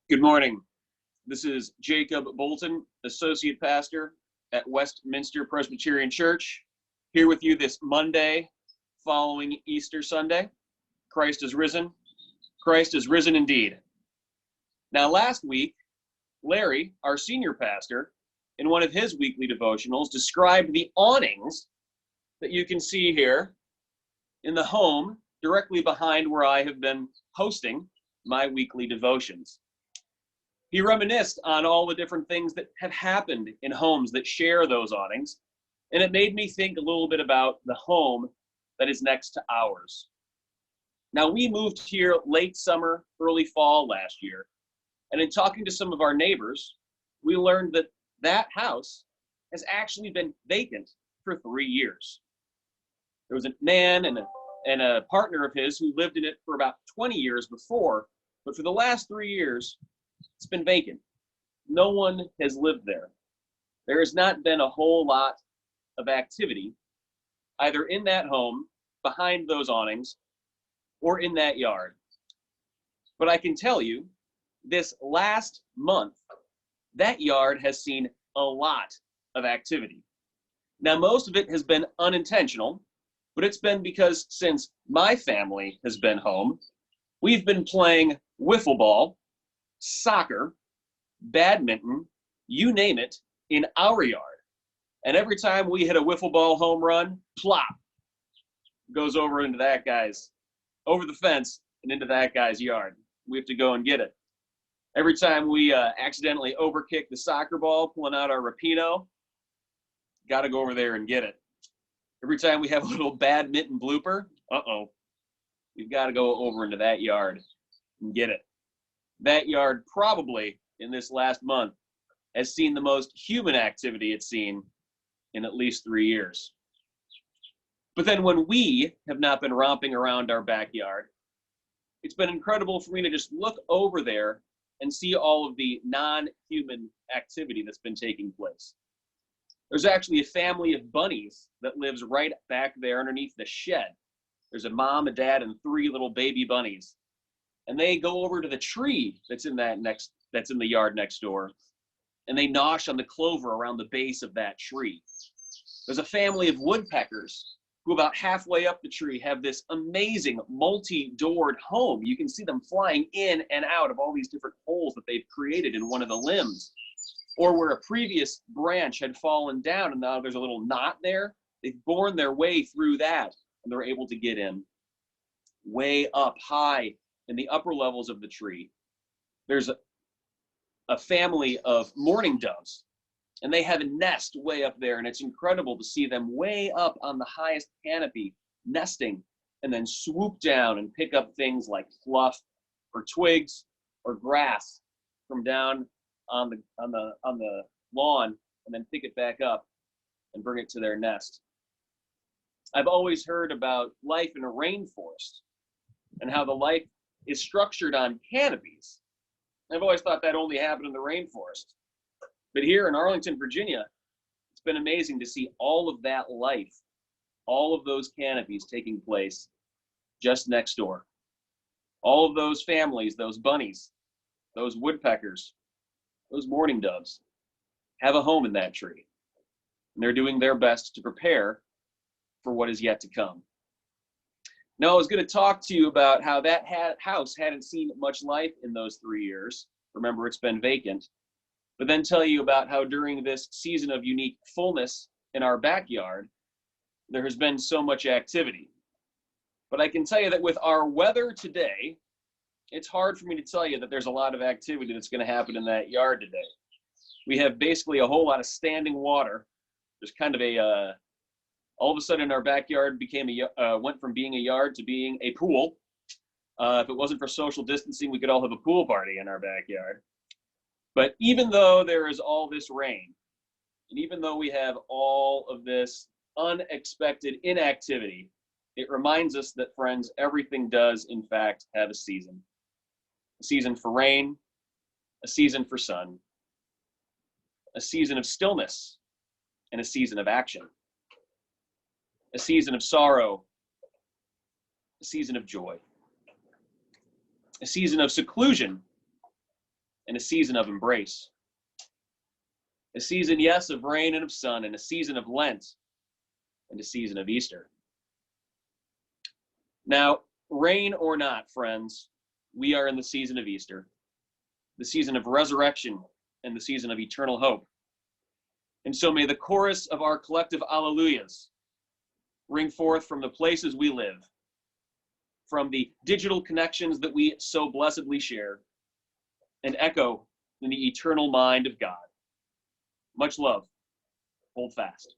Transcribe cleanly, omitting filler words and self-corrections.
Good morning. This is Jacob Bolton, Associate Pastor at Westminster Presbyterian Church, here with you this Monday following Easter Sunday. Christ is risen. Christ is risen indeed. Now, last week, Larry, our senior pastor, in one of his weekly devotionals, described the awnings that you can see here in the home directly behind where I have been hosting my weekly devotions. He reminisced on all the different things that have happened in homes that share those awnings, and it made me think a little bit about the home that is next to ours. Now, we moved here late summer, early fall last year, and in talking to some of our neighbors, we learned that that house has actually been vacant for 3 years. There was a man and a partner of his who lived in it for about 20 years before, but for the last 3 years, it's been vacant. No one has lived there. There has not been a whole lot of activity, either in that home, behind those awnings, or in that yard. But I can tell you, this last month, that yard has seen a lot of activity. Now, most of it has been unintentional, but it's been because since my family has been home, we've been playing wiffle ball, soccer, badminton, you name it, in our yard. And every time we hit a wiffle ball home run, plop, goes over the fence and into that guy's yard. We have to go and get it. Every time we accidentally overkick the soccer ball, pulling out our rapino, got to go over there and get it. Every time we have a little badminton blooper, we've got to go over into that yard and get it. That yard probably in this last month has seen the most human activity it's seen in at least 3 years. But then when we have not been romping around our backyard, it's been incredible for me to just look over there and see all of the non-human activity that's been taking place. There's actually a family of bunnies that lives right back there underneath the shed. There's a mom, a dad, and 3 little baby bunnies. And they go over to the tree that's in the yard next door, and they nosh on the clover around the base of that tree. There's a family of woodpeckers who about halfway up the tree have this amazing multi-doored home. You can see them flying in and out of all these different holes that they've created in one of the limbs. Or where a previous branch had fallen down and now there's a little knot there, they've borne their way through that and they're able to get in. Way up high in the upper levels of the tree, there's a family of mourning doves, and they have a nest way up there, and it's incredible to see them way up on the highest canopy nesting and then swoop down and pick up things like fluff or twigs or grass from down on the lawn and then pick it back up and bring it to their nest. I've always heard about life in a rainforest and how the life is structured on canopies. I've always thought that only happened in the rainforest. But here in Arlington, Virginia, it's been amazing to see all of that life, all of those canopies taking place just next door. All of those families, those bunnies, those woodpeckers, those mourning doves have a home in that tree. And they're doing their best to prepare for what is yet to come. Now, I was going to talk to you about how that house hadn't seen much life in those 3 years. Remember, it's been vacant. But then tell you about how during this season of unique fullness in our backyard, there has been so much activity. But I can tell you that with our weather today, it's hard for me to tell you that there's a lot of activity that's going to happen in that yard today. We have basically a whole lot of standing water. There's kind of all of a sudden our backyard went from being a yard to being a pool. If it wasn't for social distancing, we could all have a pool party in our backyard. But even though there is all this rain, and even though we have all of this unexpected inactivity, it reminds us that, friends, everything does, in fact, have a season. A season for rain, a season for sun, a season of stillness, and a season of action. A season of sorrow, a season of joy, a season of seclusion, and a season of embrace. A season, yes, of rain and of sun, and a season of Lent, and a season of Easter. Now, rain or not, friends, we are in the season of Easter, the season of resurrection and the season of eternal hope. And so may the chorus of our collective alleluias ring forth from the places we live, from the digital connections that we so blessedly share, and echo in the eternal mind of God. Much love. Hold fast.